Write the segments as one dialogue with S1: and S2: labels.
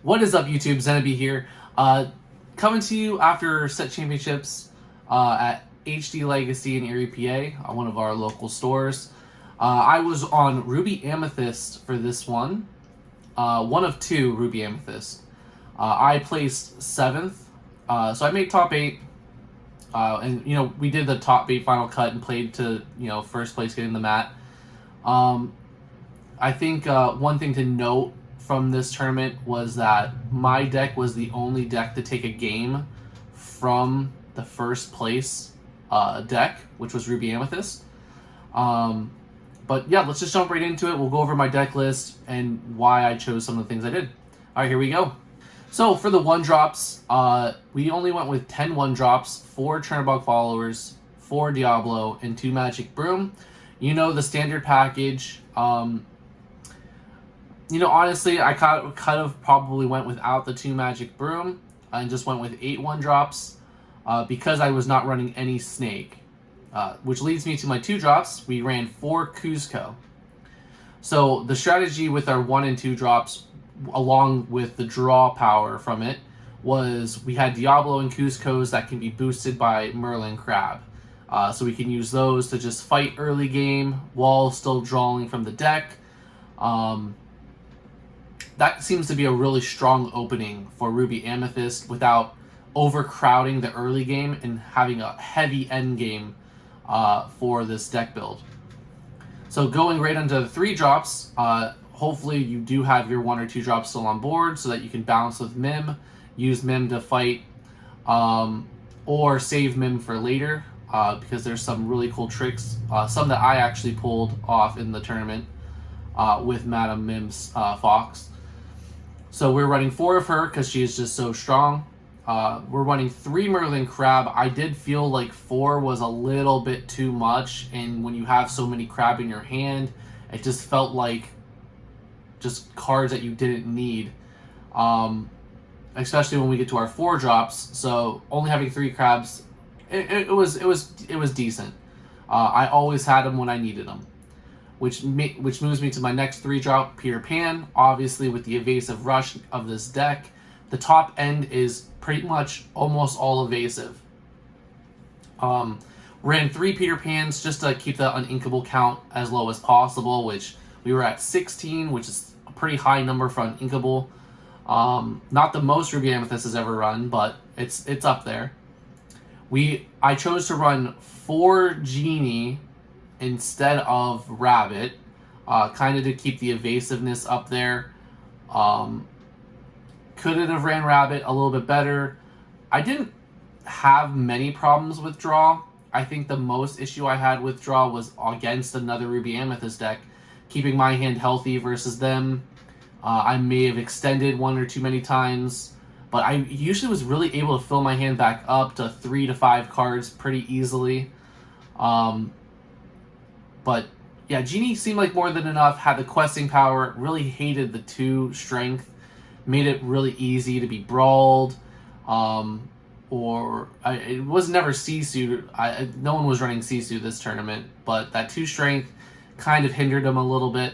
S1: What is up, YouTube? Zenobie here, coming to you after set championships at HD Legacy in Erie, PA, one of our local stores. I was on Ruby Amethyst for this one of two Ruby Amethyst. I placed 7th, so I made top 8, and we did the top 8 final cut and played to first place getting the mat. I think one thing to note from this tournament was that my deck was the only deck to take a game from the first place deck, which was Ruby Amethyst. But yeah, let's just jump right into it. We'll go over my deck list and why I chose some of the things I did. All right, here we go. So for the 1-drops, we only went with 10 1-drops, 4 Chernobog Followers, 4 Diablo, and 2 Magic Broom. The standard package. Honestly, I kind of probably went without the 2 Magic Broom and just went with 8 1-drops because I was not running any Snake. Which leads me to my 2-drops. We ran 4 Kuzco. So the strategy with our 1 and 2 drops, along with the draw power from it, was we had Diablo and Kuzcos that can be boosted by Merlin Crab. So we can use those to just fight early game while still drawing from the deck. That seems to be a really strong opening for Ruby Amethyst without overcrowding the early game and having a heavy end game for this deck build. So going right into the 3-drops, hopefully you do have your 1 or 2 drops still on board so that you can bounce with Mim, use Mim to fight, or save Mim for later, because there's some really cool tricks, some that I actually pulled off in the tournament with Madam Mim's Fox. So we're running 4 of her because she is just so strong. We're running 3 Merlin Crab. I did feel like 4 was a little bit too much, and when you have so many crab in your hand, it just felt like just cards that you didn't need, especially when we get to our 4-drops. So only having 3 crabs, it was decent. I always had them when I needed them. Which moves me to my next 3-drop, Peter Pan. Obviously, with the evasive rush of this deck, the top end is pretty much almost all evasive. Ran 3 Peter Pans just to keep the uninkable count as low as possible, which we were at 16, which is a pretty high number for uninkable. Not the most Ruby Amethyst has ever run, but it's up there. I chose to run 4 Genie instead of Rabbit, kind of to keep the evasiveness up there. Couldn't have ran Rabbit a little bit better. I didn't have many problems with draw. I think the most issue I had with draw was against another Ruby Amethyst deck, keeping my hand healthy versus them. I may have extended 1 or too many times, but I usually was really able to fill my hand back up to 3 to 5 cards pretty easily. But yeah, Genie seemed like more than enough, had the questing power, really hated the 2 strength, made it really easy to be brawled, it was never Sisu. No one was running Sisu this tournament, but that 2 strength kind of hindered him a little bit,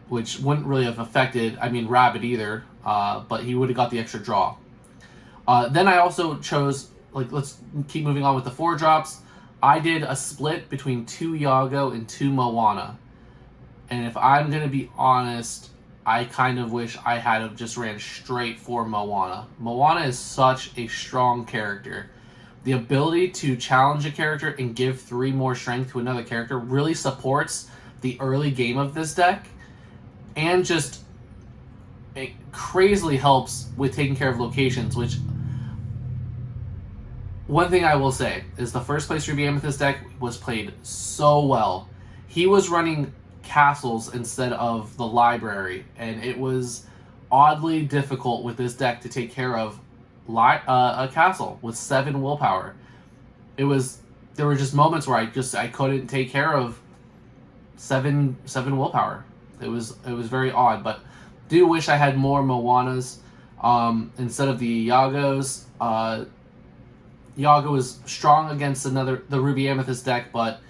S1: which wouldn't really have affected, Rabbit either, but he would have got the extra draw. Then I also chose, let's keep moving on with the 4-drops. I did a split between 2 Yago and 2 Moana. And if I'm going to be honest, I kind of wish I had just ran straight for Moana. Moana is such a strong character. The ability to challenge a character and give 3 more strength to another character really supports the early game of this deck. And just it crazily helps with taking care of locations, which... One thing I will say is the first place Ruby Amethyst deck was played so well. He was running castles instead of the library, and it was oddly difficult with this deck to take care of a castle with 7 willpower. There were just moments where I couldn't take care of 7 willpower. It was very odd, but do wish I had more Moanas instead of the Yagos. Yago is strong against the Ruby Amethyst deck, but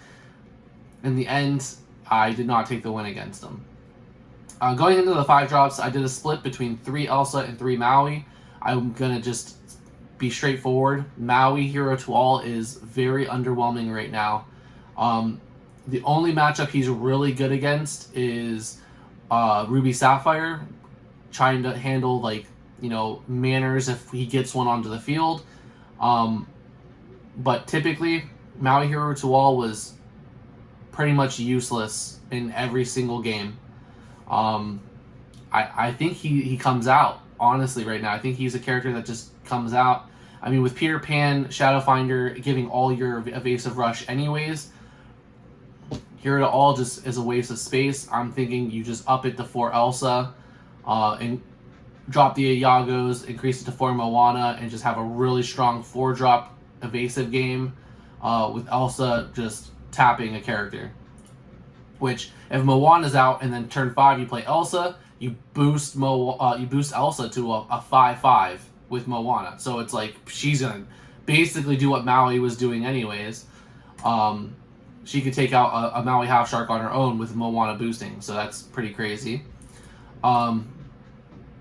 S1: in the end, I did not take the win against him. Going into the 5-drops, I did a split between 3 Elsa and 3 Maui. I'm going to just be straightforward. Maui Hero to All is very underwhelming right now. The only matchup he's really good against is Ruby Sapphire, trying to handle, like, manners if he gets one onto the field. But typically, Maui Hero to All was pretty much useless in every single game. I think he comes out, honestly, right now. I think he's a character that just comes out. I mean, with Peter Pan, Shadowfinder giving all your evasive rush anyways, Hero to All just is a waste of space. I'm thinking you just up it to 4 Elsa, and drop the Iagos, increase it to 4 Moana, and just have a really strong 4-drop evasive game, with Elsa just tapping a character. Which, if Moana's out and then turn 5 you play Elsa, you boost Elsa to a 5/5 with Moana. So it's like she's gonna basically do what Maui was doing anyways. She could take out a Maui Half Shark on her own with Moana boosting, so that's pretty crazy. But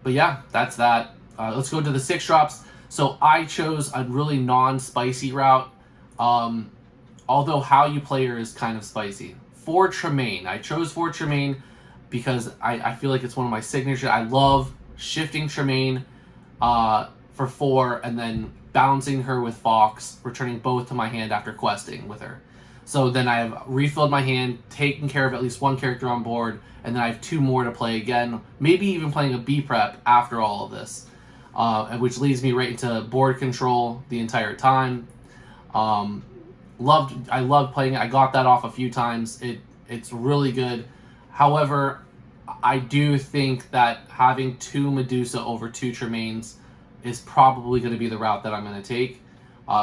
S1: yeah, that's that. Let's go to the 6-drops. So I chose a really non-spicy route, although how you play her is kind of spicy. For Tremaine, I chose for Tremaine because I feel like it's one of my signature. I love shifting Tremaine for 4 and then bouncing her with Fox, returning both to my hand after questing with her. So then I have refilled my hand, taken care of at least one character on board, and then I have 2 more to play again, maybe even playing a B prep after all of this, which leads me right into board control the entire time. I loved playing it. I got that off a few times. It's really good. However, I do think that having 2 Medusa over 2 Tremaines is probably going to be the route that I'm going to take.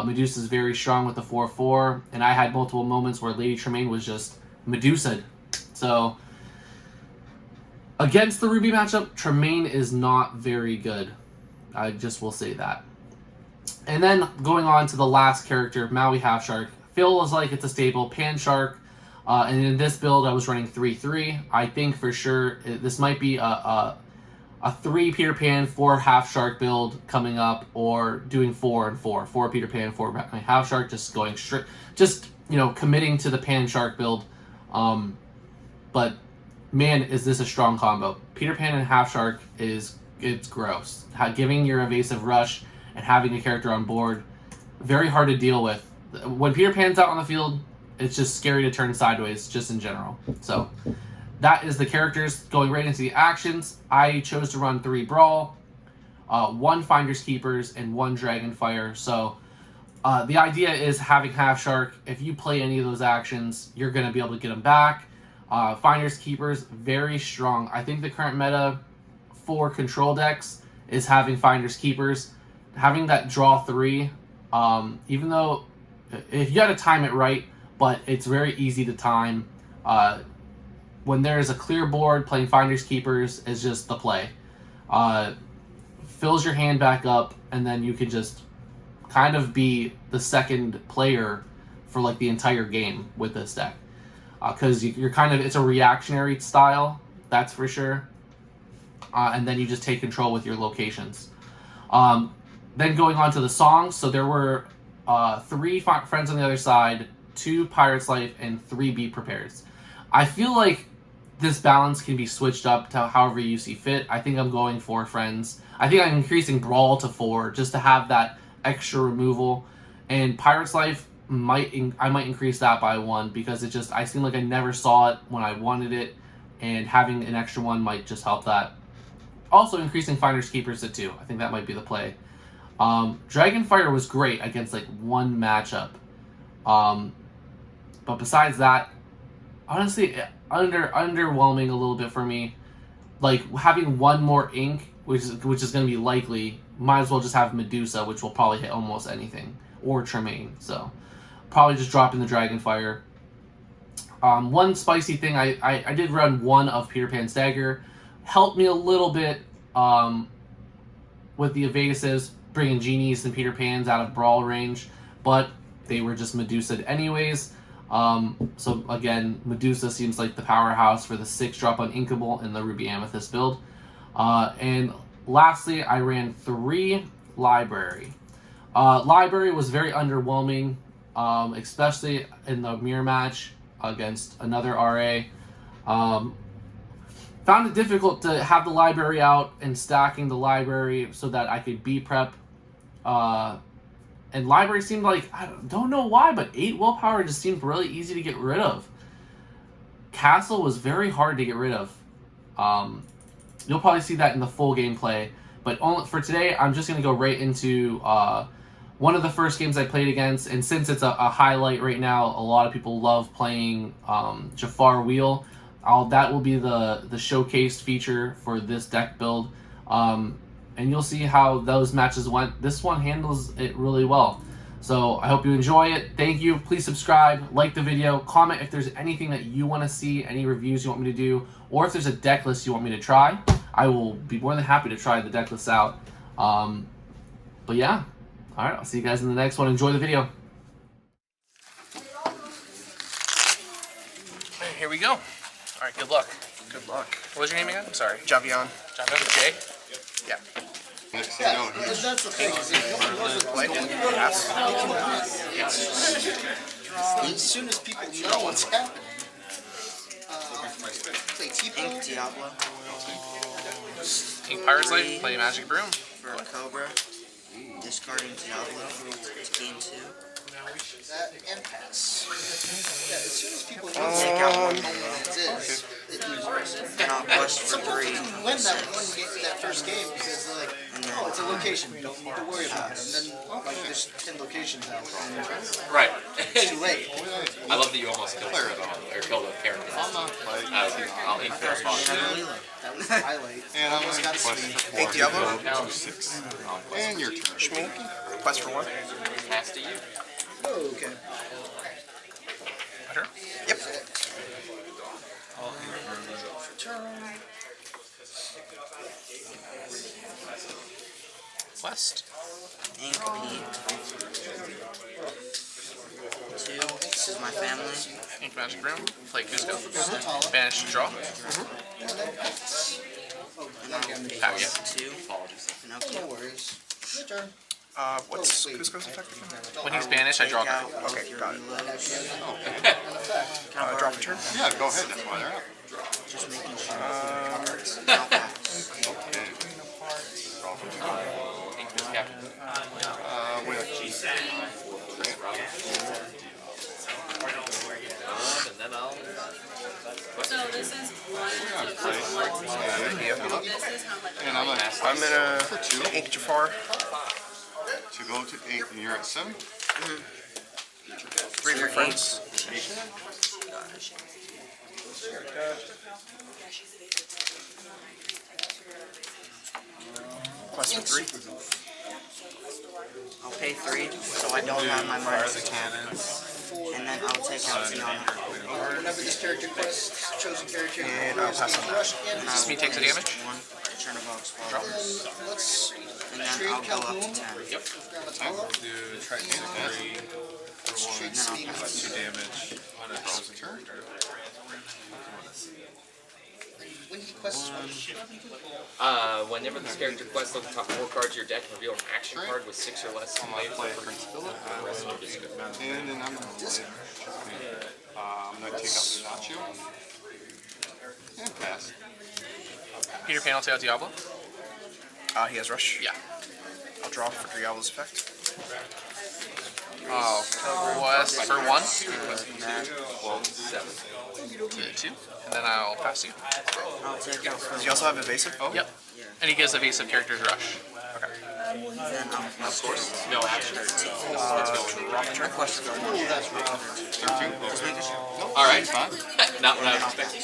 S1: Medusa is very strong with the 4/4, and I had multiple moments where Lady Tremaine was just Medusa'd. So, against the Ruby matchup, Tremaine is not very good. I just will say that. And then, going on to the last character, Maui Half Shark. Feels like it's a staple. Pan Shark. And in this build, I was running 3/3. I think for sure this might be a 3 Peter Pan, 4 Half Shark build coming up, or doing 4 and 4. 4 Peter Pan, 4 Half Shark, just going straight, just, committing to the Pan Shark build. But man, is this a strong combo. Peter Pan and Half Shark it's gross. Giving your evasive rush and having a character on board, very hard to deal with. When Peter Pan's out on the field, it's just scary to turn sideways, just in general. So, that is the characters. Going right into the actions, I chose to run 3 Brawl, 1 Finders Keepers, and 1 Dragonfire. So, the idea is having Half Shark, if you play any of those actions, you're going to be able to get them back. Finders Keepers, very strong. I think the current meta for control decks is having Finders Keepers. Having that draw 3, even though if you got to time it right, but it's very easy to time. When there's a clear board, playing Finders Keepers is just the play. Fills your hand back up, and then you can just kind of be the second player for like the entire game with this deck. Because you're kind of, it's a reactionary style, that's for sure. And then you just take control with your locations. Then going on to the songs, so there were 3 Friends on the Other Side, 2 Pirate's Life, and 3 Be Prepared. I feel like this balance can be switched up to however you see fit. I think I'm going 4 Friends. I think I'm increasing Brawl to 4 just to have that extra removal. And Pirate's Life, I might increase that by 1 because I seem like I never saw it when I wanted it, and having an extra 1 might just help that. Also increasing Finders Keepers to 2. I think that might be the play. Dragonfire was great against like 1 matchup. But besides that, honestly, underwhelming a little bit for me. Like, having 1 more ink, which is going to be likely, might as well just have Medusa, which will probably hit almost anything, or Tremaine. So, probably just dropping the Dragonfire. One spicy thing, I did run 1 of Peter Pan's Dagger. Helped me a little bit with the evasives, bringing Genies and Peter Pans out of Brawl range, but they were just Medusa'd anyways. So again, Medusa seems like the powerhouse for the 6-drop uninkable in the Ruby Amethyst build. And lastly, I ran 3 Library. Library was very underwhelming, especially in the mirror match against another RA. Found it difficult to have the library out and stacking the library so that I could B-prep. And library seemed like, I don't know why, but 8 willpower just seemed really easy to get rid of. Castle was very hard to get rid of. You'll probably see that in the full gameplay. But only for today, I'm just going to go right into one of the first games I played against. And since it's a highlight right now, a lot of people love playing Jafar Wheel. That will be the showcased feature for this deck build. And you'll see how those matches went. This one handles it really well. So I hope you enjoy it. Thank you. Please subscribe, like the video, comment if there's anything that you want to see, any reviews you want me to do, or if there's a deck list you want me to try. I will be more than happy to try the deck list out. But yeah, all right, I'll see you guys in the next one. Enjoy the video. Here we go. All right, good luck.
S2: Good luck.
S1: What was your name again? I'm sorry.
S2: Javion.
S1: Javion? Jay?
S2: Yeah.
S3: Next thing you know,
S2: That's the thing. As soon as people know what's happening, play T-Pink, Diablo.
S1: Team Pirates Life, play Magic Broom.
S4: For a Cobra, discarding Diablo to game 2.
S2: That and pass. Yeah, as soon as people know
S4: Take out one
S2: what it is, it loses.
S4: and I'll quest for
S2: Some people
S4: 3.
S2: can win that first game because they're like, oh, it's a location, you don't need to worry about it. And then, like, there's 10 locations out.
S5: Right.
S2: It's too late.
S5: I love that you almost killed someone, or killed a character. I'll eat the response.
S2: That was the highlight.
S3: and I'm
S2: Almost
S3: going
S2: got
S3: to
S2: a
S3: quest
S2: sweep.
S3: for 4.
S2: Hey, Diablo.
S3: Go to 6. And your turn.
S2: Shmi, quest for 1.
S5: Pass to you.
S2: Oh, okay.
S1: Sure.
S2: Yep.
S1: Quest.
S4: Ink Pete. 2. This is my family.
S1: Ink Magic Room. Play Cusco. Banish to draw.
S4: And I'll pay
S1: Pack it.
S4: 2. Pinocchio.
S2: No worries. Your turn.
S6: What's Cusco's effective?
S1: When he's banished, I draw a
S4: Take
S1: card.
S4: out
S6: Okay,
S4: your
S6: got it.
S4: reloads.
S6: Drop a turn?
S3: Yeah, go ahead. That's why they're out.
S4: Just making sure.
S6: Uh,
S4: I'll pass.
S3: Okay. Draw for 2.
S5: Ink this captain. And then I'll...
S7: So this is one
S3: Yeah,
S7: to
S3: play.
S7: one. This is how much.
S3: And I'm
S6: I'm
S3: going for 2
S6: gonna Ink Jafar.
S3: to go to 8, and you're at 7.
S6: 3 for friends. Quest for 3.
S4: I'll pay 3, so I don't have my minus 2. And then I'll take out Fiona.
S2: Whenever this character quests, chosen character,
S6: And I'll pass on that.
S4: And
S1: Does this mean takes a damage?
S4: 1. Return a box. Draw.
S2: let's
S4: And then
S2: trade
S4: I'll go up
S2: Calhoun.
S4: to 10.
S5: Yep.
S2: Trade Speed.
S3: Draw for turn.
S2: When he quests one,
S5: Whenever this character quests, look at the top 4 cards of your deck and reveal an action card with 6 or less
S3: I'm going to play
S5: flavors.
S3: Prince Philip.
S5: The rest of it is good.
S3: And then I'm going to play. I'm going to take out Pistachio. And pass.
S1: Peter Pan will take out Diablo.
S6: He has Rush.
S1: Yeah.
S6: I'll draw for Diablo's effect.
S1: Quest for 1.
S5: 7.
S1: 2. And then I'll pass you.
S4: I'll take out
S6: Does he also have evasive? Oh.
S1: Yep. And he gives evasive characters rush.
S4: Then I'll
S5: Of course. No action.
S6: Turn quest.
S3: 13.
S5: Alright.
S3: Fine.
S5: Not what I was expecting.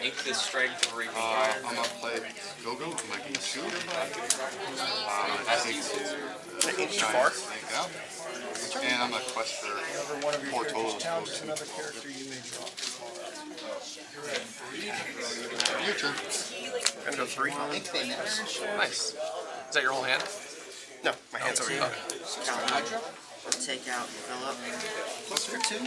S5: Ink this strength of Reaper.
S3: I'm going to play Go-Go. I'm going to get 2.
S5: Pass to you.
S6: Ink Jafar.
S3: And I'm going to quest for 4 total. Your turn.
S6: Gonna go 3.
S1: Nice. Is that your whole hand?
S6: No, my hand's over here.
S4: Calhoun. Take out Philip.
S2: for 2.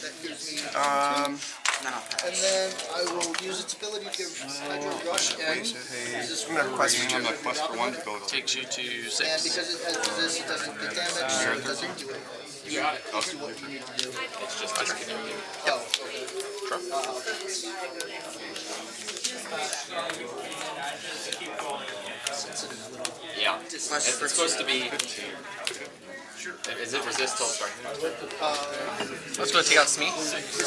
S2: That gives me 2.
S4: And then I'll pass.
S2: And then I will use its ability to give Hydro Rush and resist
S6: I'm gonna request
S3: I'm on the quest for 1 to go to
S8: Takes you to
S2: And
S8: 6.
S2: because it has resist, it doesn't get damage, so it doesn't do it.
S5: You got it.
S2: Do what you need to do.
S5: It's just disconnecting.
S2: Oh,
S5: Yeah. It's supposed to be. Is it resist till starting?
S8: Let's go take out Smee.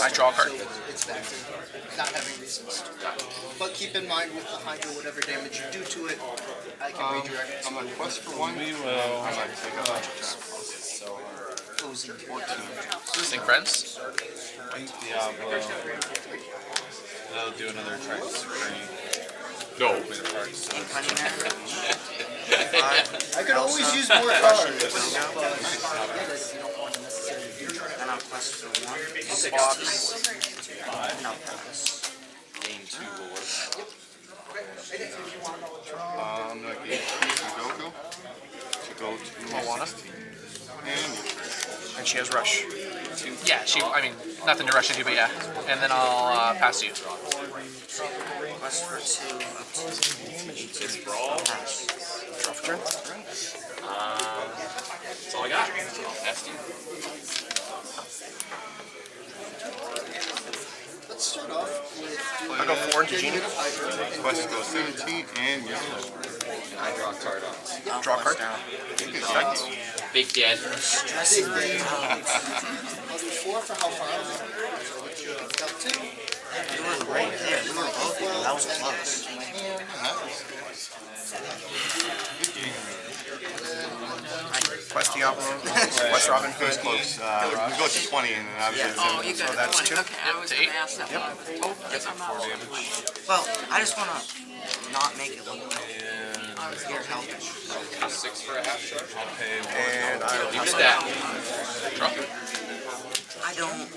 S8: I draw a card.
S2: it's back to not having resist. But keep in mind with the Hydro, whatever damage you do to it, I can redirect it
S3: I'm on the quest for 1. We will. I might take a bunch of attacks.
S2: to closing.
S8: Sync friends.
S9: They'll do another track screen.
S5: No.
S4: Punching it.
S2: I could always use more cards.
S4: Then I'll quest for 1. And I'll pass.
S5: Game 2 will work.
S3: I'm going to get Goku to go to
S8: Moana.
S3: and
S8: And she has rush. Yeah, I mean, nothing to rush into, but yeah. And then I'll pass you.
S4: Quest for 2 up to
S5: It's brawl.
S4: pass.
S8: Draw for turn.
S5: That's all I got. Nasty.
S2: Let's start off with
S6: I'll go 4 into
S2: getting
S6: Genie.
S2: rid of Hydro.
S3: quest goes 17 and yellow.
S5: I draw a card on.
S4: I'll
S6: Draw a
S4: quest
S6: card.
S4: out.
S5: Big dead.
S2: Big day. I'll do 4 for how far? Up 2.
S4: You were right there. We were both there. That was close.
S6: Quest Diablo. Quest Robin Hood.
S3: Close. We go to 20 and then obviously it's
S10: Oh, you got
S6: So that's 2.
S10: Okay, I was
S8: to
S10: gonna
S8: 8.
S10: ask that, but I was, oh, yes, I'm out.
S4: Well, I just want to not make it look like you're helping.
S5: 6 for a half charge.
S6: And I will
S5: You
S6: pass
S5: did
S6: on that.
S5: that.
S8: Draw.
S4: I don't want it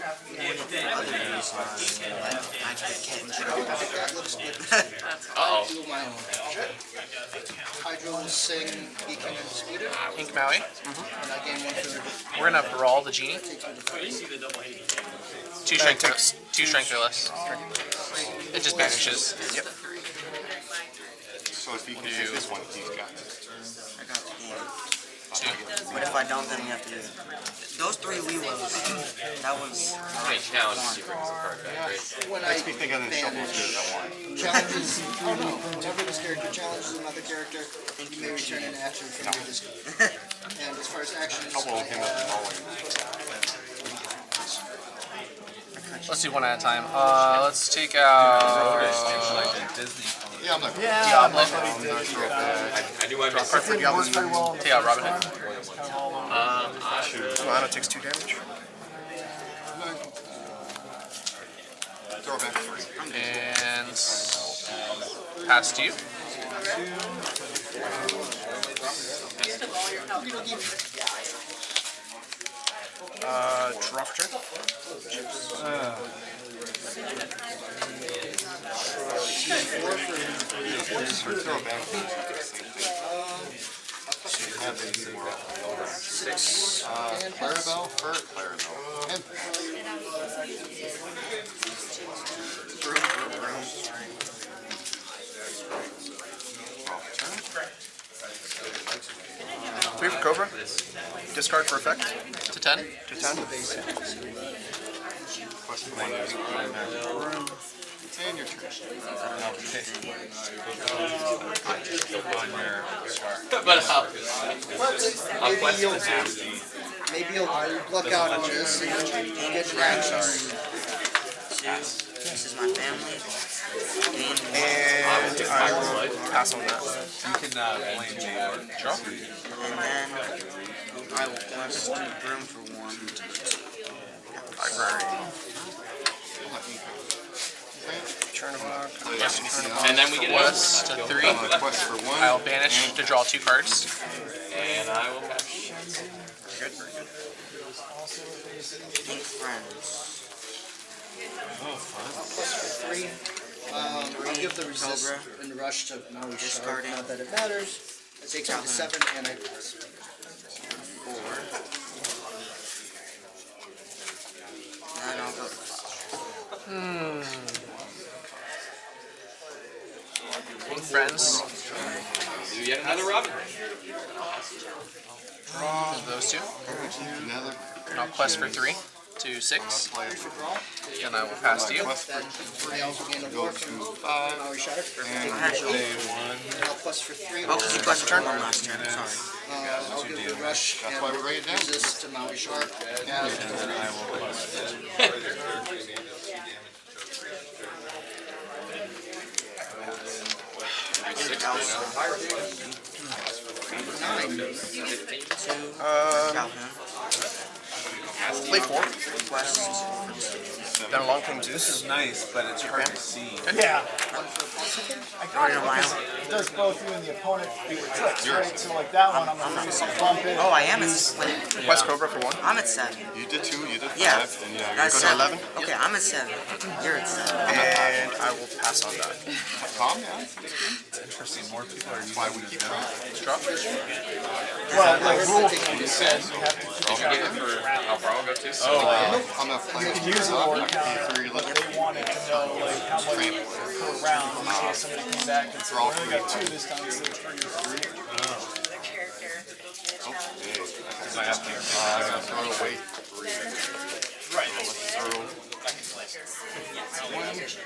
S4: for other reasons. Like, I can't control
S2: That looks good.
S5: Uh-oh.
S2: Do my Hydro, Sing, Beacon, and Speeder.
S8: Ink Maui.
S2: And I gain 1/3.
S8: We're gonna brawl the genie.
S2: Takes me to 3.
S8: 2 strength or less. It just banishes.
S6: Yep.
S3: So if he can take this one, he's got it.
S4: I got
S8: 2.
S4: But if I don't, then we have to do it. Those 3 Leelos, that was
S5: How many challenges he brings a card back, right?
S2: When I
S3: Makes me think of the shovel as good as I want.
S2: challenges, whenever this character challenges another character, you may return an action from your discard. And as far as actions, I
S3: Couple of him at the
S2: have
S3: bowling.
S8: Let's do one at a time. Let's take out
S3: Yeah, I'm not.
S8: Diablo.
S5: I do my best.
S6: Card for Diablo.
S8: Take out Robin Hood.
S6: Moana takes 2 damage.
S3: Throw back 3.
S8: And pass to you.
S6: Draw for turn.
S3: Throw back 6. Clarabelle for Clarabelle. And
S6: Three for Cobra. Discard for effect.
S8: To 10.
S6: To 10.
S3: quest for 1 is and your turn.
S5: But
S2: maybe you'll luck out on this and get an action.
S4: This is my family.
S6: And I will pass on that.
S9: You can blame me.
S8: Draw.
S4: And then I will quest Broom for 1.
S6: Library. Turn of luck.
S5: and then we get
S8: Quest to 3.
S3: I'm on a quest for 1.
S8: I'll banish to draw 2 cards.
S5: and I will pass.
S6: Very good, very good.
S4: Ink Friends.
S2: 3. I'll give the resist
S4: Cobra.
S2: and rush to no
S4: Discarding.
S2: Not that it matters. It takes me to 7 and I pass.
S4: 4.
S8: lands.
S5: Do yet another Robin.
S8: Those two.
S3: Another.
S8: And I'll quest for 3 to 6. And I will pass to you.
S3: Quest for 3. Go to 5.
S2: Maui Shard.
S3: And
S9: Day 1.
S2: And I'll quest for 3.
S4: Oh, because you quested turn one last turn. Sorry.
S2: I'll give you a rush
S3: That's
S2: and
S3: why we write it down.
S2: resist to Maui Shard.
S3: Yeah.
S9: And then I will quest.
S4: Calhoun.
S10: Play 4.
S4: Quest.
S10: Then a long king Zeus.
S9: This is nice, but it's hard to see.
S11: Yeah.
S4: Arena Mile.
S11: It does both you and the opponent do your tricks, right? So like that one, I'm gonna bump it.
S4: Oh, I am at wait.
S10: Quest Cobra for 1.
S4: I'm at 7.
S3: You did 2, you did 5.
S4: Yeah.
S3: And yeah,
S4: That's
S3: you're
S4: 7.
S10: 11?
S4: Okay, I'm at 7. You're at 7.
S10: And I will pass on that.
S3: Tom, yeah.
S9: It's interesting. More people are using
S3: Why we
S9: it
S3: keep
S9: now.
S3: trying.
S10: Drop.
S11: Well, like rule you said, you have to keep
S5: Did you get it for how far I'll go to?
S3: I'm not playing.
S11: you can use it or
S3: I can pay 3 left.
S11: they wanted to know like how much per round in case somebody comes back and says, we only got 2 this time instead of 3 or 4.
S9: I have to.
S3: I'm going to throw it away.
S11: Right.
S3: Let's throw 1, 2, 3.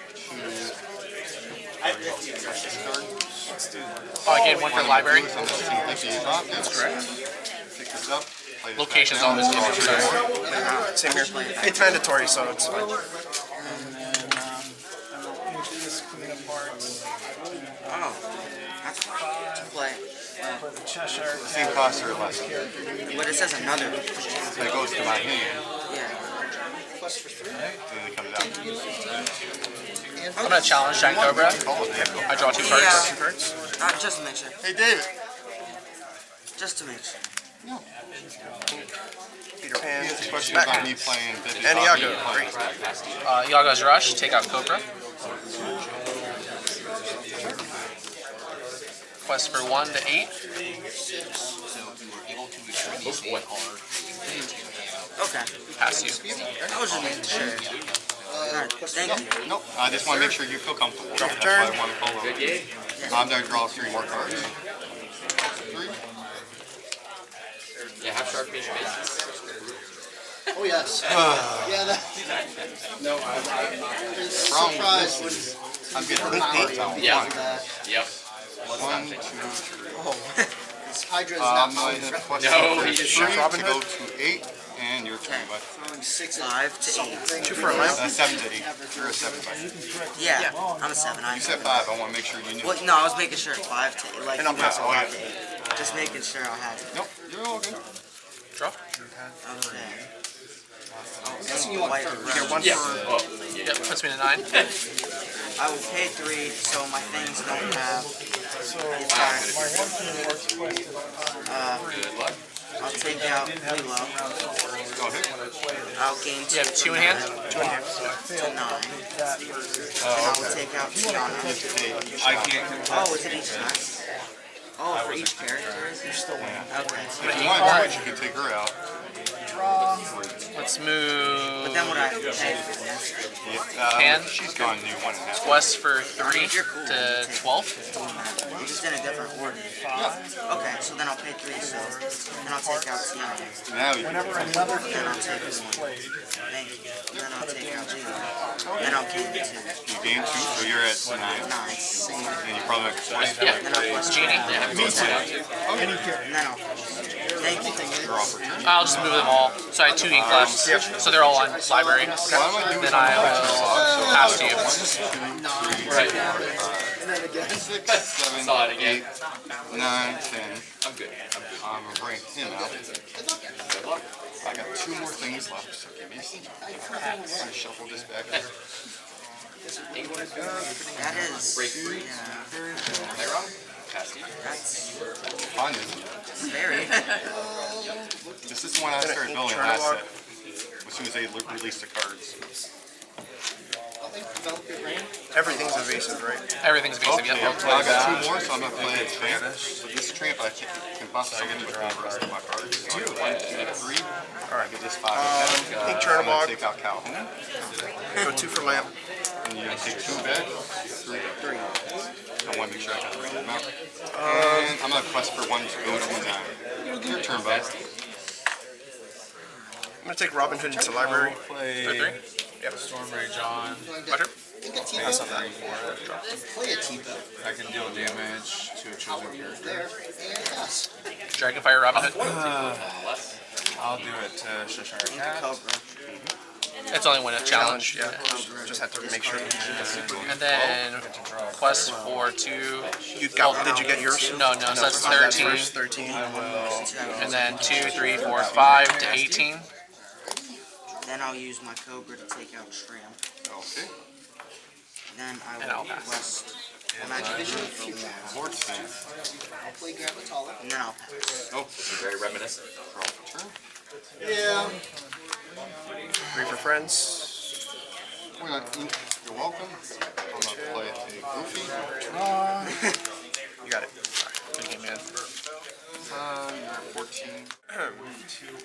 S8: Oh, I gained 1 for the library.
S3: That's correct. Pick this up. Play this
S8: Location's
S3: back
S8: on
S3: down.
S8: this game. Sorry.
S10: Same here. It's mandatory, so it's fine.
S11: And then I'm into this cleanup parts
S4: Oh, that's fine. To play.
S11: for the Cheshire.
S3: Same cost or less.
S4: But it says another.
S3: So it goes to my hand.
S4: Yeah.
S2: Quest for 3.
S3: And then it comes out.
S8: I'm gonna challenge Giant Cobra. I draw 2 cards.
S4: Yeah. Just to make sure.
S3: Hey, David.
S4: Just to make sure.
S10: Peter Pan.
S3: He has a question about me playing Vivid
S10: And
S3: Hobby.
S10: Iago. Great.
S8: Yaga's Rush, take out Cobra. Quest for 1 to 8.
S4: Okay.
S8: Pass you.
S4: I was just making sure. Alright, thank you.
S3: Nope. I just want to make sure you feel comfortable. That's why I want to call over. I'm going to draw 3 more cards. 3.
S5: Yeah, have sharp-fish bases.
S2: Oh, yes. Yeah, that. No, I'm surprised when
S3: I'm getting 8 out.
S5: Yeah.
S2: that.
S5: Yep.
S3: 1, 2, 3.
S2: Hydra is
S3: I'm
S2: not
S3: going to
S2: mounted.
S3: question
S5: No,
S3: for
S5: he
S3: 3
S5: just
S3: to go to 8, and your turn, bud.
S2: Throwing 6 at
S4: 5 to 8.
S10: 2 for a lamp.
S3: 7 to 8. You're a 7, bud.
S4: Yeah, I'm a 7.
S3: You said 5. I want to make sure you knew.
S4: Well, no, I was making sure 5 to 8. Like,
S10: And I'll pass
S3: on.
S4: 5 to 8. Just making sure I had it.
S3: Nope. You're all good.
S8: Draw.
S4: Okay.
S2: Guessing you want
S4: White
S2: first.
S4: rush.
S10: Get 1
S5: Yeah.
S10: for.
S8: Yep, puts me to 9.
S4: I will pay 3, so my things don't have.
S11: So
S4: It's
S11: my
S4: fine.
S11: 1 king works quested.
S5: Good luck.
S4: I'll take out Lilo.
S3: Go ahead.
S4: I'll gain 2.
S8: You have 2 in hand?
S10: 2 in hand.
S4: To 9.
S11: That
S4: And I will take out Tiana.
S9: I can't contest.
S4: Oh, is it each time? Oh, for each character?
S11: you're still winning.
S4: Okay.
S3: If you want, you can take her out.
S11: Draw.
S8: Let's
S4: But
S8: move
S4: then would I pay for this?
S8: Can.
S3: She's gone new 1.5.
S8: Quest for 3 to 12.
S4: You just in a different order. Okay, so then I'll pay 3, so then I'll take out Tiana.
S3: Now you
S11: Whenever another
S4: Then I'll
S11: character
S4: take
S11: is
S4: one.
S11: played,
S4: Thank you. Then I'll take out Lilo. Then I'll gain 2.
S3: you gain 2, so you're at 9.
S4: 9.
S3: And you probably have quest.
S8: Yeah.
S4: Then I'll plus
S8: Genie.
S4: And
S11: any character.
S4: then I'll thank you.
S3: Draw for 2.
S8: I'll just move them all. So I have 2 ink left. So they're all on library. Then I will pass to you.
S3: 6, 7,
S5: Saw it again.
S3: 8, 9, 10.
S5: I'm good.
S3: I'm going to bring him out. I got 2 more things left, so give me a second. I'm going to shuffle this back here.
S4: That is.
S5: Break free.
S4: Yeah.
S5: Am I wrong? Pass you.
S4: That's
S3: Fun, isn't it?
S4: very.
S3: This is the one I started building last set. As soon as they released the cards.
S10: Everything's evasive, right?
S8: Everything's evasive.
S3: Yeah,
S8: Yep.
S3: I got 2 more, so I'm going to play a tramp. So this tramp I can possibly get with the rest of my cards. So I got 1, 2, 3. Alright, get this 5 and 10.
S10: Pink
S3: I'm
S10: Chernobog.
S3: going to take out Calhoun.
S10: Go 2 for lamp.
S3: And you're going to take 2 back. 3. I want to make sure I got the right amount. And I'm gonna quest for 1 to go to 9. Your turn, bud.
S10: I'm gonna take Robin Hood into library.
S9: Play
S8: For 3?
S10: Yep.
S9: Storm Rage on.
S8: My turn.
S2: Think a
S10: Pass on
S2: T-Bow.
S10: that.
S2: Play a T-Bow.
S9: I can deal damage to a chosen character.
S2: There. And pass.
S8: Dragonfire Robin Hood.
S9: I'll do it to Cheshire Cat.
S4: Cobra.
S8: It's only when a challenge.
S10: Yeah. Just have to make sure.
S8: And then quest for 2.
S10: You got? Did you get yours?
S8: No, so that's
S10: So that's
S8: 13.
S10: first 13.
S8: And then 2, 3, 4, 5 to 18.
S4: Then I'll use my Cobra to take out Shrimp.
S3: Okay.
S4: Then I
S8: And I'll
S4: will
S8: pass.
S4: quest a magic vision
S3: Lord Stand.
S2: I'll play Gravitalin.
S4: and then I'll pass.
S3: Oh,
S5: Very reminiscent.
S3: draw for turn.
S2: Yeah.
S10: 3 for friends.
S3: We're gonna you're welcome. I'm gonna play a Goofy.
S10: You got it.
S8: Good game, man.
S3: You're at 14.
S10: I'm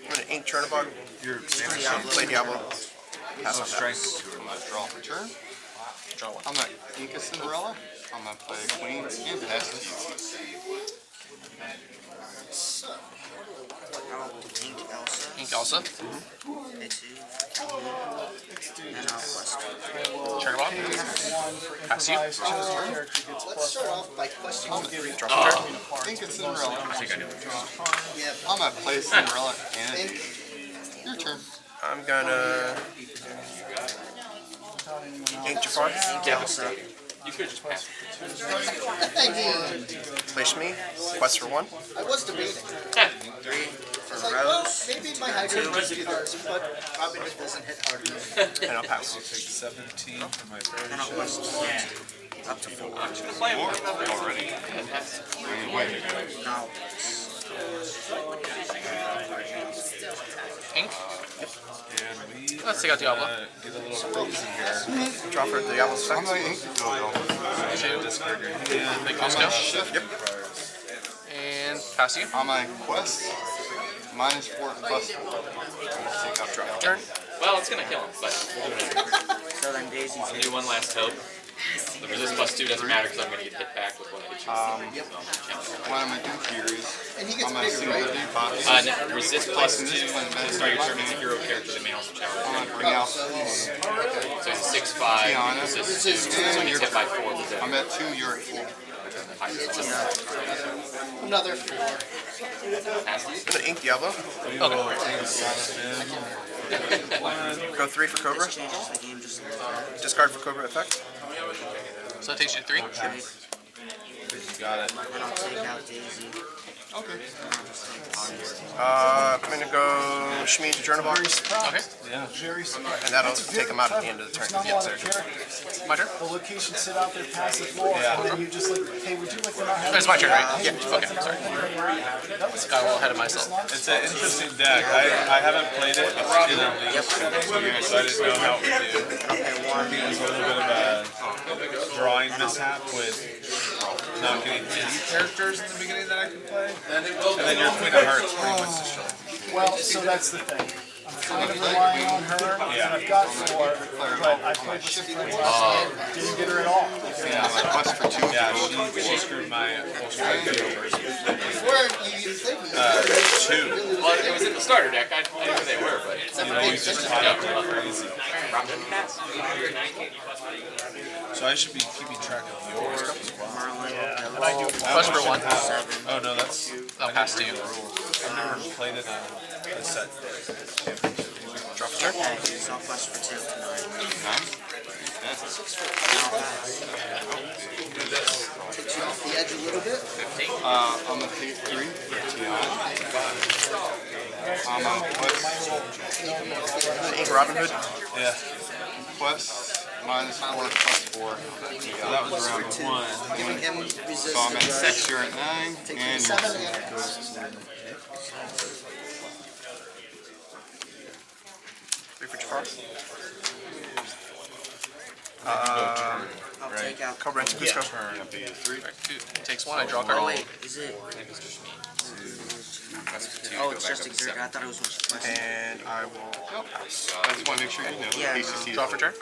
S10: gonna ink Chernobog.
S9: Your
S10: Play Diablo. Pass on that.
S9: strength
S3: I'm gonna draw for turn.
S8: Draw 1.
S3: I'm gonna ink a Cinderella. I'm gonna play a Queen and pass to you.
S4: I'll ink Elsa.
S8: Ink Elsa.
S4: Pay 2. Then I'll quest.
S8: Chernobog. Pass you.
S11: Chosen character gets
S2: Let's
S11: plus
S2: start off by questing the 3.
S10: Drop a turn.
S3: Ink a Cinderella.
S2: Yeah.
S3: I'm gonna play Cinderella and a Duke. Your turn.
S10: I'm gonna ink Jafar.
S4: Ink Elsa.
S5: You could just pass.
S2: I did.
S10: Play Shmi. Quest for 1.
S2: I was debating.
S4: 3
S2: It's
S4: for
S2: like, well,
S4: Rose.
S2: maybe my Hydra would just do this, but Robin Hood doesn't hit hard enough.
S10: And I'll pass.
S9: Take 17 for my
S4: Then I'll
S9: fairy
S4: quest 2. Up to 4.
S3: Already. Anyway.
S4: Now,
S8: Ink.
S9: And we
S8: Let's take out Diablo.
S9: get a little crazy here.
S10: Draw for Diablo's
S3: I'm
S10: effect.
S3: gonna ink the Go-Go.
S9: Discard your hand.
S8: Make
S3: I'm
S8: this
S3: gonna
S8: go.
S3: shift.
S8: And pass you.
S3: I'm gonna quest -4 plus 4. I'm gonna take out draw.
S10: Turn.
S5: Well, it's gonna kill him, but we'll do it anyway.
S4: so then Daisy's
S5: I'll do one last hope. The resist +2 doesn't matter because I'm gonna get hit back with what I choose.
S3: What I'm gonna do here is
S2: And he gets
S3: I'm gonna
S2: bigger,
S3: see
S2: right?
S3: what the box is.
S5: Resist +2 to start your turn as a hero character that may also
S3: I'm
S5: challenge.
S3: gonna bring out
S5: So he's a 6/5,
S3: Tiana.
S5: resist 2, so he gets hit by 4 with
S3: I'm at 2, you're at 4.
S2: Another 4.
S10: I'm gonna ink Diablo. Go 3 for Cobra.
S4: changes the game just a little bit.
S10: Discard for Cobra effect.
S8: So it takes you to 3.
S9: Got it.
S4: Then I'll take out Daisy.
S3: Okay.
S10: I'm gonna go Shmi to Chernobog.
S8: Okay.
S11: Very surprised.
S10: And that'll take him out at the end of the turn.
S11: There's not a lot of characters.
S8: My turn.
S11: The location sit out there past the floor, and then you just like, hey, would you like to not have?
S8: It's my turn, right?
S10: Yeah.
S8: Okay, sorry.
S11: That was
S8: Got a little ahead of myself.
S9: It's an interesting deck. I haven't played it in at least 2 years, so I didn't know how it would do. It was a little bit of a drawing mishap with not getting any characters in the beginning that I could play. And then your Queen of Hearts pretty much destroyed.
S11: well, so that's the thing. I'm kind of relying on her, and I've got 4, but I played with some friends last night, didn't get her at all.
S3: Yeah, I'm gonna quest for 2.
S9: Yeah, she screwed my whole strategy over.
S2: Before you played with
S9: 2.
S5: Well, it was in the starter deck. I knew who they were, but it's
S9: You know, he's just caught up crazy. So I should be keeping track of yours as well.
S11: And I do
S8: Quest for 1.
S9: Oh no, that's
S8: I'll pass to you.
S9: I've never played it on the set.
S10: Drop a turn.
S4: Okay, so I'll quest for 2 tonight.
S2: takes you off the edge a little bit.
S3: I'm gonna take 3 for Tiana. I'm gonna quest
S10: I'm gonna ink Robin Hood.
S9: Yeah.
S3: -4 plus 4.
S9: So that was round 1.
S2: Giving him resist.
S3: So I'm at
S2: the
S3: 6, you're at 9,
S2: Taking
S3: and
S2: 7
S3: you're
S2: and
S10: 3 for Jafar.
S4: I'll take out.
S10: Cobra into Cusco.
S3: gonna be 3.
S8: Alright, 2 takes 1. I draw a
S4: Oh
S8: card.
S4: wait, is it?
S5: That's for 2.
S4: Oh, it's just exert. I thought it was when she questioned.
S10: And I will pass.
S3: I just want to make sure you know.
S4: Yeah,
S3: in case you see
S8: Draw for turn.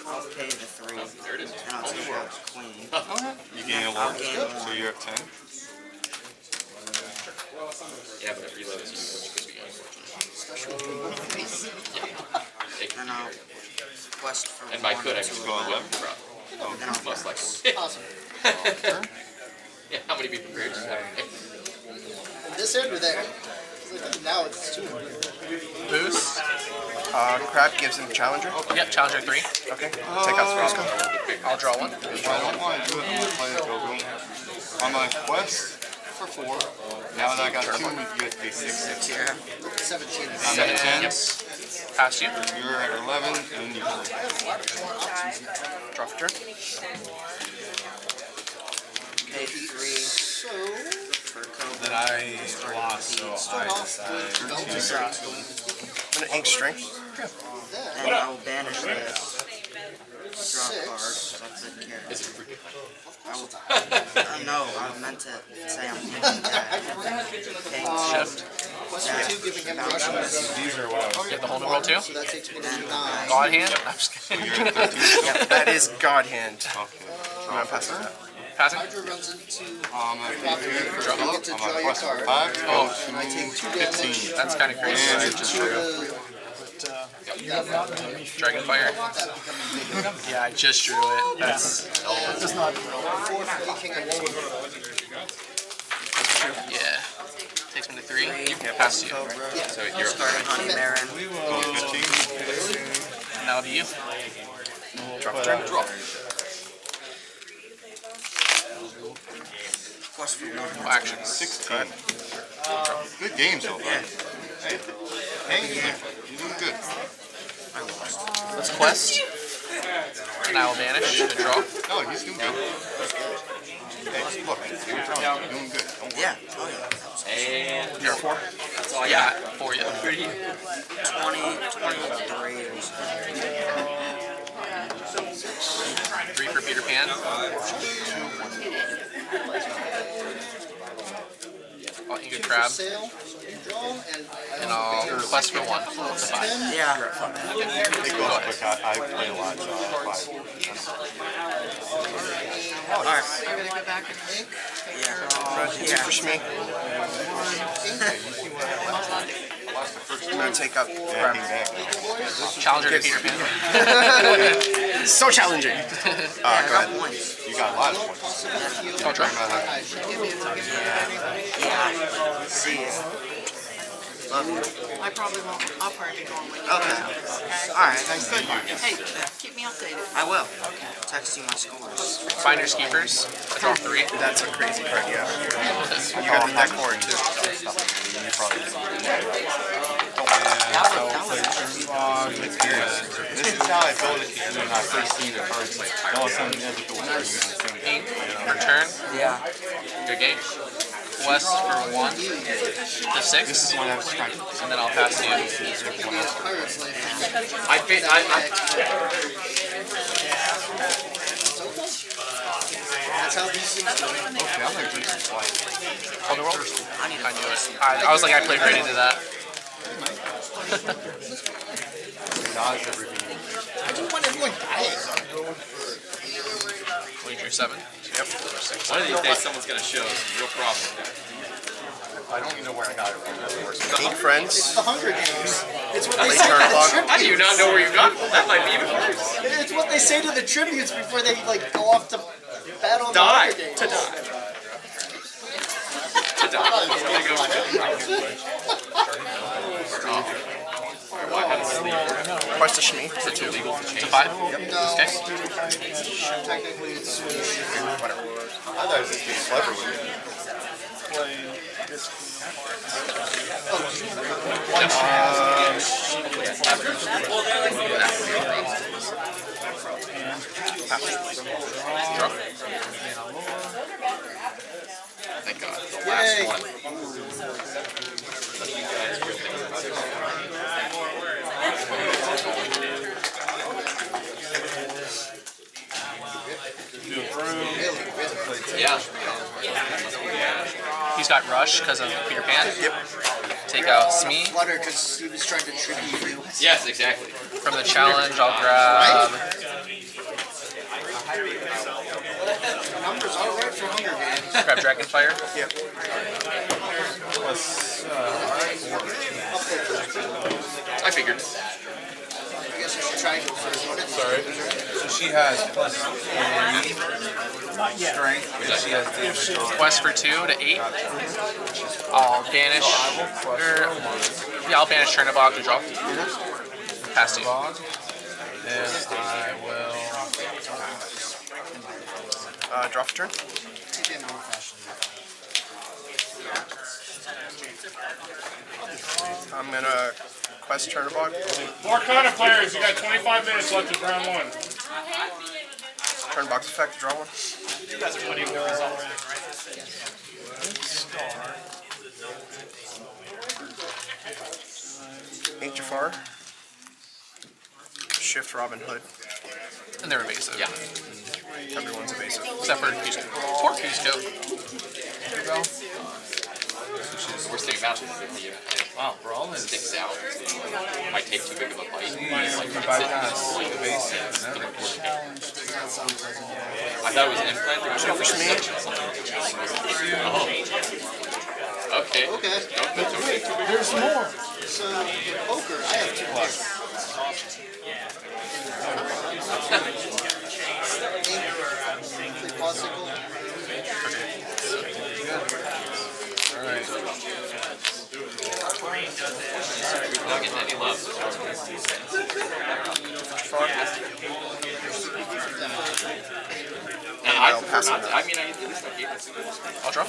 S4: I'll pay the 3. And I'll take out queen.
S3: You gain a
S4: I'll
S3: lord,
S4: gain
S3: so
S4: 1.
S3: you're at 10.
S5: Yeah, but it reloads you, which could be unfortunate. Yeah.
S4: Then I'll quest for
S5: And by
S4: 1
S5: could, I
S4: to
S5: can
S4: a
S5: go on
S4: 1.
S5: web, probably.
S4: Then I'll
S5: Most
S4: pass.
S5: likely.
S2: Awesome.
S5: Yeah, how many be prepared?
S2: This end or there? Now it's 2.
S8: Boost.
S10: Crab gives him challenger.
S8: Yep, challenger 3.
S10: Okay. Take out Frisco.
S8: I'll draw 1.
S3: If I don't want to do it, I'm going to play a token. On my quest for 4. Now that I got 2, you get to pay 6.
S4: Yeah.
S2: 17.
S3: I'm at 10.
S8: Pass you.
S3: You're at 11, and you
S10: Draw for turn.
S4: Pay 3
S2: So,
S4: for Cobra.
S9: Then I lost, so I decide to...
S10: An ink string.
S4: And I will banish this. Draw a card. So that's a carrot.
S5: Is it free?
S4: I will. No, I meant to say I'm taking that. Paying
S8: Shift.
S2: quest for 2, giving him Russian.
S9: These are what I was...
S8: Get the whole new roll 2.
S2: So that takes me to 9.
S8: God hand. I'm just kidding.
S3: you're at 13.
S10: Yeah, that is God Hand.
S3: Okay.
S10: I'm gonna pass that.
S8: Passing.
S2: Hydra runs into
S3: I'm at
S2: you get to draw your card.
S3: 5.
S8: Oh,
S2: And I take 2 damage.
S8: that's kind of crazy.
S3: And just
S2: To
S8: Dragonfire. Yeah, I just drew it. That's
S11: It's not
S2: 4 for the king and 1.
S8: yeah. Takes me to 3. Pass you.
S5: So you're
S4: Starting on Baron.
S3: 15.
S8: And that'll be you.
S10: Draw for turn.
S5: draw.
S4: Quest for 1.
S8: No action.
S3: 16. Good game so far. Hey, hang in there. You're doing good.
S8: Let's quest. And I will vanish and draw.
S3: No, he's doing good. Hey, look, you're doing good. Don't worry.
S4: Yeah. Oh yeah.
S5: And
S8: You're 4.
S5: that's all I
S8: Yeah,
S5: got.
S8: 4 you.
S4: 23 or something.
S8: 3 for Peter Pan. I'll ink a crab.
S2: Sale. So you draw,
S8: And I'll quest for 1. It's a 5.
S4: Yeah.
S3: It goes quick. I play a lot, so 5.
S4: Alright.
S7: You're gonna go back and
S4: Yeah.
S10: Two for Shmi. I'm gonna take out
S3: Yeah,
S10: Crab.
S3: he's back now.
S8: Challenger to Peter Pan.
S10: So challenging. Go ahead.
S4: Points.
S3: You got a lot of points.
S8: I'll try.
S4: Yeah. See ya. Love you.
S7: I probably won't. I'll probably be going with you.
S4: Okay. Alright.
S7: Hey, keep me updated.
S4: I will. Text you my scores.
S8: Finders Keepers. I draw 3.
S10: That's a crazy card, yeah. You got the deck for it too.
S3: You probably This is how I built it when I first seen the cards. Like, all of a sudden, you have to go
S8: Ink. Return.
S4: Yeah.
S8: Good game. Quest for 1 to 6.
S3: This is one I was trying to.
S8: And then I'll pass to you.
S2: That's how these things go.
S3: Okay, I'm gonna do some slides.
S8: On the roll? I knew it. I was like, I played right into that.
S3: Dodge everything.
S2: I just want everyone dying.
S8: Leave your 7. Yep.
S5: One of these days, someone's gonna show us a real problem.
S3: I don't even know where I got it from.
S10: Ink friends.
S2: The Hunger Games. It's what they
S10: Late
S2: say
S10: turn
S2: to the
S10: clock.
S5: How do you not know where you got from? That might be even worse.
S2: It's what they say to the tributes before they like go off to battle in the
S5: Die.
S2: Hunger Games.
S5: To die. To die. Well, I had a sleep.
S10: Quest to Shmi.
S5: Is it illegal to change?
S8: To 5?
S2: No,
S8: Okay.
S2: technically it's
S10: Whatever.
S3: I thought it was just being clever with it.
S5: Thank God. The last
S2: Yay.
S5: one. Yeah.
S8: He's got Rush because of Peter Pan.
S10: Yep.
S8: take out Smee.
S2: Flutter because he was trying to tribute you.
S5: Yes, exactly.
S8: From the challenge, I'll grab.
S2: Numbers all right for Hunger Games.
S8: Grab Dragonfire.
S2: Yep.
S9: Plus,
S5: I figured.
S2: I guess I should try and go first.
S9: sorry. So she has plus 3 strength, and she has damage.
S8: Quest for 2 to 8. I'll banish. I'll banish Chernobog to draw. Pass to you.
S6: Then I will draw for turn. I'm gonna quest Chernobog.
S12: More Arcana players, you got 25 minutes left in round 1.
S6: Chernobog's effect, draw one.
S12: You guys are putting the results.
S6: Ink Jafar. Shift Robin Hood.
S8: And they're evasive. Yeah.
S6: Everyone's evasive.
S8: Except for Cusco. Poor Cusco.
S5: The worst thing about it is if you sticks out, might take too big of a bite. Like, I thought it was an implant. Okay.
S2: Okay.
S11: There's more.
S2: So, in poker, I have 2 players. Possible.
S5: Alright. Not getting any love. And I mean, at least I gave it.
S8: I'll draw.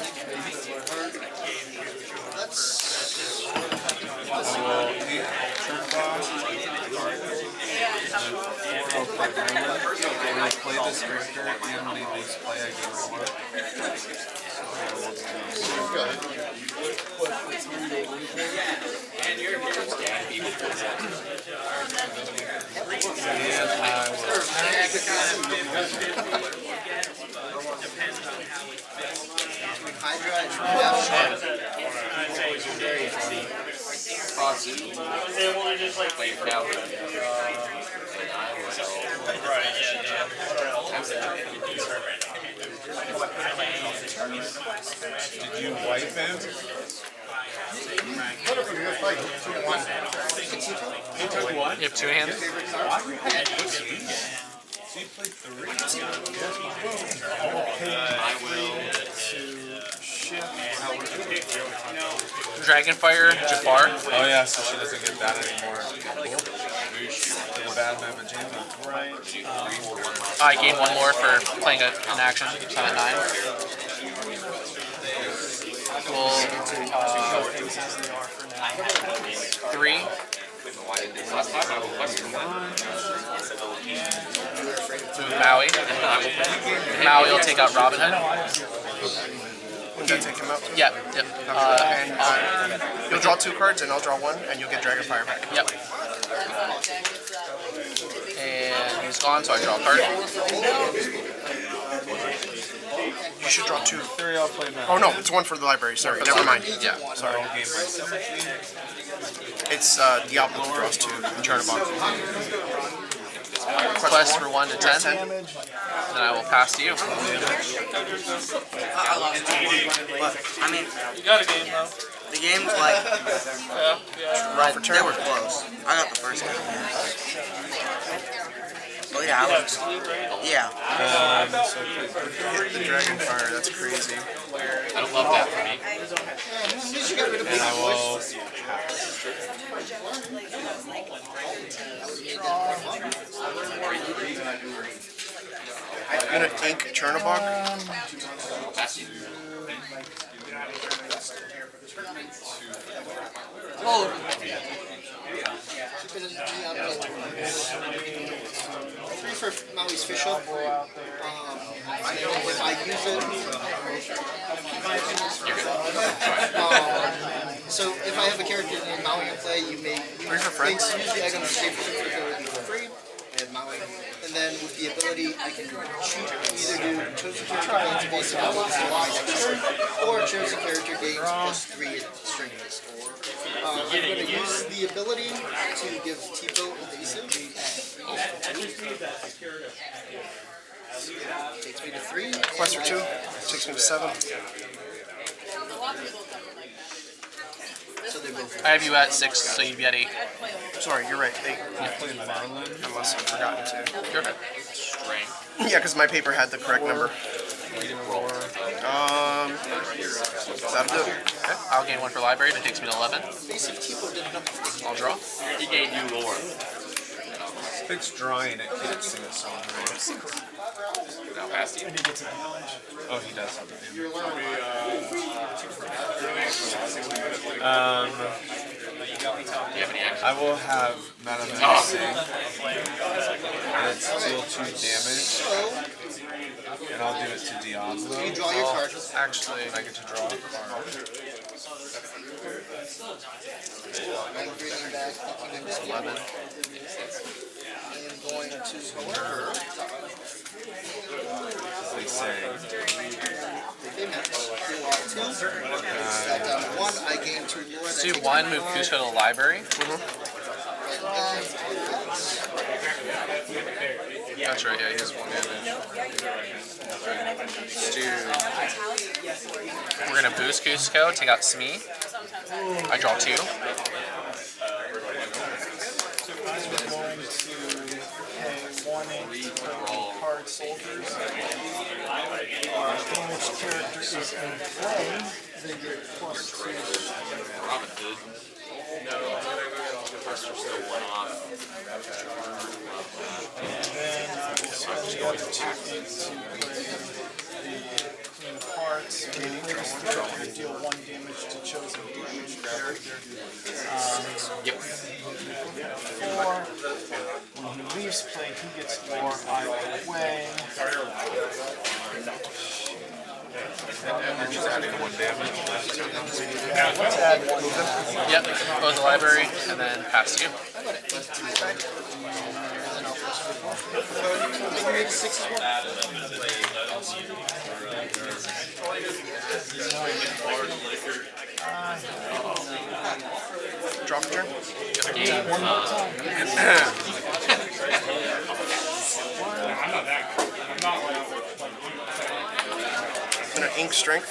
S9: When I play this character, even when he leaves play, I gain 4.
S5: Play it now.
S9: Did you wipe him?
S8: You have 2 hands.
S9: So you played 3?
S5: I will.
S8: Dragonfire, Jafar.
S9: Oh yeah, so she doesn't get that anymore. Bad Mamajima.
S12: Right.
S8: I gain 1 more for playing an action. So I'm at 9. Cool. 3. Maui. Maui will take out Robin Hood.
S6: Would that take him out?
S8: Yep.
S6: You'll draw 2 cards, and I'll draw 1, and you'll get Dragonfire back.
S8: Yep. And he's gone, so I draw a card.
S6: You should draw 2.
S9: 3, I'll play now.
S6: Oh no, it's 1 for the library. Sorry, never mind.
S8: Yeah.
S6: Sorry. It's Diablo who draws 2. Chernobog.
S8: Quest for 1 to 10. Then I will pass to you.
S4: I lost 2. But, I mean,
S12: You got a game though.
S4: the game's like,
S6: Right for turn.
S4: they were close. I got the first game. Well, yeah, I was. Yeah.
S6: Hit the Dragonfire, that's crazy.
S5: I don't love that for me.
S9: And I will.
S6: I'm gonna ink Chernobog.
S5: Pass you.
S2: Oh. 3 for Maui's Fish Up. If I use it, so if I have a character named Maui in play, you may use the item to save the ability for free. And Maui, and then with the ability, I can cheat either do chosen character gains basic ability next turn, or chosen character gains +3 strength. I'm going to use the ability to give Tipo evasive. Takes me to 3.
S6: Quest for 2. Takes me to 7.
S2: So they're both.
S8: I have you at 6, so you'd be at 8.
S6: Sorry, you're right. 8. Unless I've forgotten to.
S8: You're okay.
S6: Yeah, because my paper had the correct number. That'll do it.
S8: Okay. I'll gain 1 for library. That takes me to 11.
S2: Evasive Tipo did nothing.
S8: I'll draw.
S5: He gained you lore.
S9: If it's drawing, it can't sing a song, right?
S5: Now past you.
S9: Oh, he does have the
S5: Do you have any action?
S9: I will have Madame Mary sing, and it's deal 2 damage, and I'll do it to Diablo.
S2: You draw your card.
S8: Actually,
S9: I get to draw a card.
S2: I'm bringing back the Kingdom's 11. I am going to, however,
S9: They say.
S2: they match. Deal off 2. Stack down to 1. I gain 2 lore.
S8: let's do 1, move Cusco to the library. That's right, yeah, he has 1 damage. Let's do... We're going to boost Cusco, take out Smee. I draw 2.
S11: I'm going to pay 1/8 for card soldiers. Damaged character is in play. They get +2.
S5: Robin Hood. First are still 1 off.
S11: And then the other 2 things to play the Queen of Hearts. You deal 1 damage to chosen damaged character.
S5: Yep.
S11: 4. When he leaves play, he gets lore either way.
S9: Just adding 1 damage.
S11: Yeah, let's add 1.
S8: Yep, close the library, and then pass to you.
S6: Drop turn.
S5: Game.
S11: One more time.
S6: I'm going to ink strength.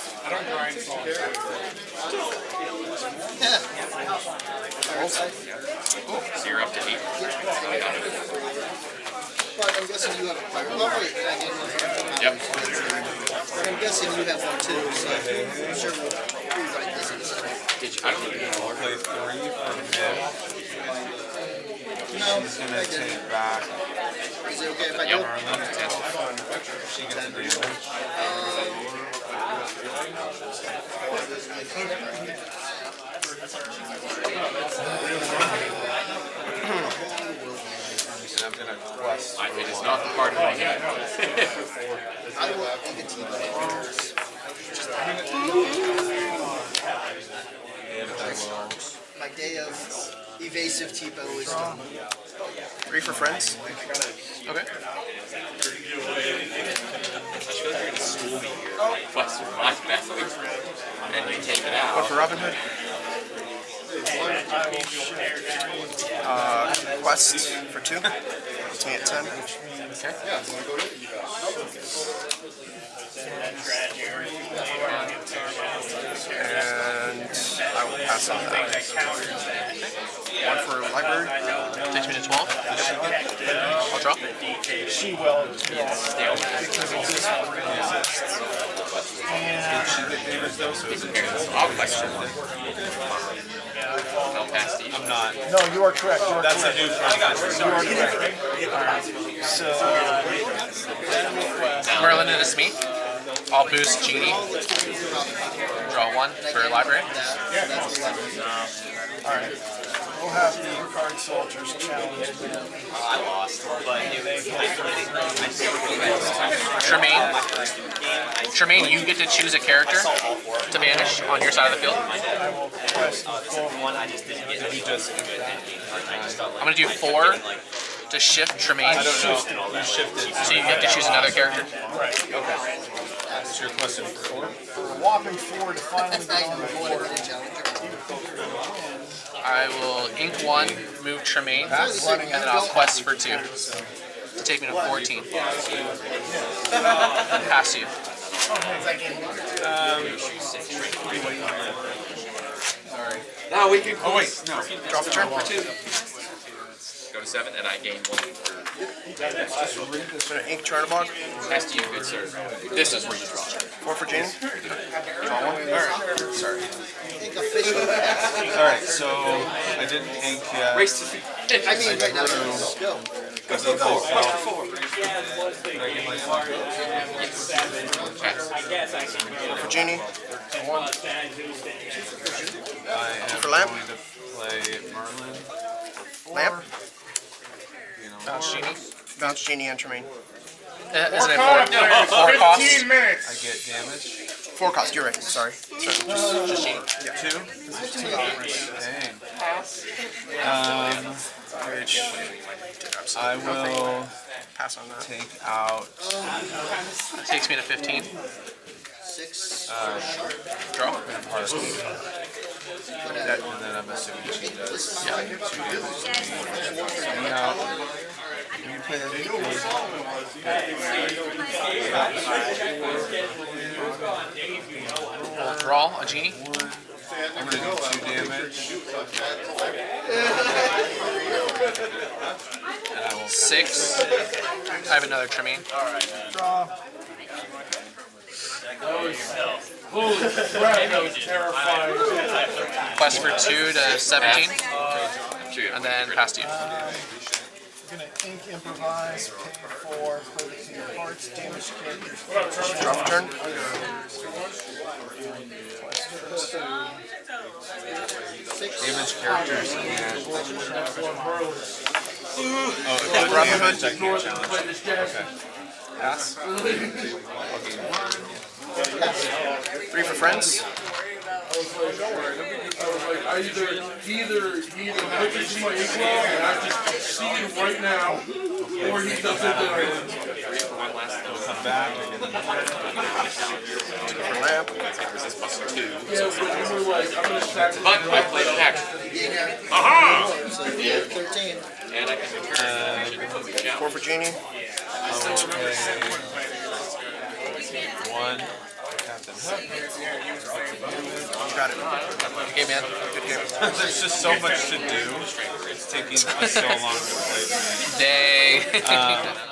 S5: So you're up to 8.
S2: But I'm guessing you have a pirate. Oh, wait. I gained 1 for
S5: Yep.
S2: But I'm guessing you have 1 too, so I'm sure we'll rewrite this in a second.
S5: Did you? I don't think you know.
S9: Play 3 for mid.
S2: No,
S9: She's
S2: I
S9: gonna
S2: didn't.
S9: take back
S2: Is it okay if I
S5: Yep.
S2: do?
S9: She gets a damage. And I'm gonna quest.
S5: It is not the part of my hand.
S2: I will make a team of my day of evasive Tipo is done.
S6: 3 for friends.
S8: Okay.
S5: Quest for my best. And you take it
S6: 1
S5: out.
S6: for Robin Hood. Quest for 2. Puts me at 10. And I will pass on that. 1 for library.
S8: Takes me to 12. I'll draw.
S11: She will, because it just resists.
S5: I'll question. I'll pass to you.
S9: I'm not.
S11: No, you are correct. You are
S9: That's
S11: correct.
S9: a new front.
S11: You are correct. Alright, so
S8: Merlin into Smee. I'll boost Genie. Draw 1 for library.
S11: alright. We'll have the card soldiers challenge them.
S8: Tremaine, you get to choose a character to banish on your side of the field.
S11: I will quest
S8: I'm going to do 4 to shift Tremaine.
S9: I don't know. You shifted.
S8: So you get to choose another character.
S11: Right.
S9: So you're questing for 4?
S11: For a whopping 4 to finally get on the board.
S8: I will ink 1, move Tremaine, and then I'll quest for 2 to take me to 14. And pass you.
S6: Sorry.
S5: Now we can.
S6: Oh wait, no.
S8: Drop a turn for 2.
S5: Go to 7, and I gain 1.
S6: Just gonna ink Charnabog.
S5: Pass to you, good sir. This is where you draw.
S6: 4 for Jane. Draw 1. Alright. Sorry.
S2: Ink official.
S9: Alright, so I didn't ink yet.
S5: Race to
S2: I mean, right now, let's go.
S5: Go for 4. Quest for 4.
S9: Did I get my one?
S6: For Genie. 1.
S9: I am
S6: For Lamp.
S9: going to play Merlin.
S6: Lamp.
S8: Bounce Genie.
S6: Bounce Genie and Tremaine.
S8: Isn't it 4
S12: 15
S8: costs?
S12: minutes.
S9: I get damage.
S6: 4 cost, you're right. Sorry.
S8: Just Genie.
S9: Yeah. 2? Dang. I will
S6: pass on that.
S9: take out.
S8: That takes me to 15.
S2: 6.
S8: Draw.
S9: And then I'm assuming she does.
S8: Yeah.
S9: 2 damage. Now, when you play that
S8: We'll draw a Genie.
S9: I'm going to do 2 damage. And I will
S8: 6. I have another Tremaine.
S12: Holy crap, that was terrifying.
S8: Quest for 2 to 17. And then pass to you.
S11: Gonna ink improvise, pay 4, play the 2 cards, damage characters.
S6: Drop a turn.
S9: damage characters and.
S6: Grab the hood.
S9: I can't challenge. Okay.
S6: Pass. 3 for friends.
S12: I either pitches my equal and I just see him right now, or he doesn't do it.
S9: Come back.
S6: For Lamp.
S5: But I played an action.
S2: So you have 13.
S5: And I can return.
S6: 4 for Genie.
S9: I will pay 1. Captain Hook.
S6: Got it.
S8: Good game, man. Good game.
S9: There's just so much to do. It's taking us so long to play the game.
S8: Day.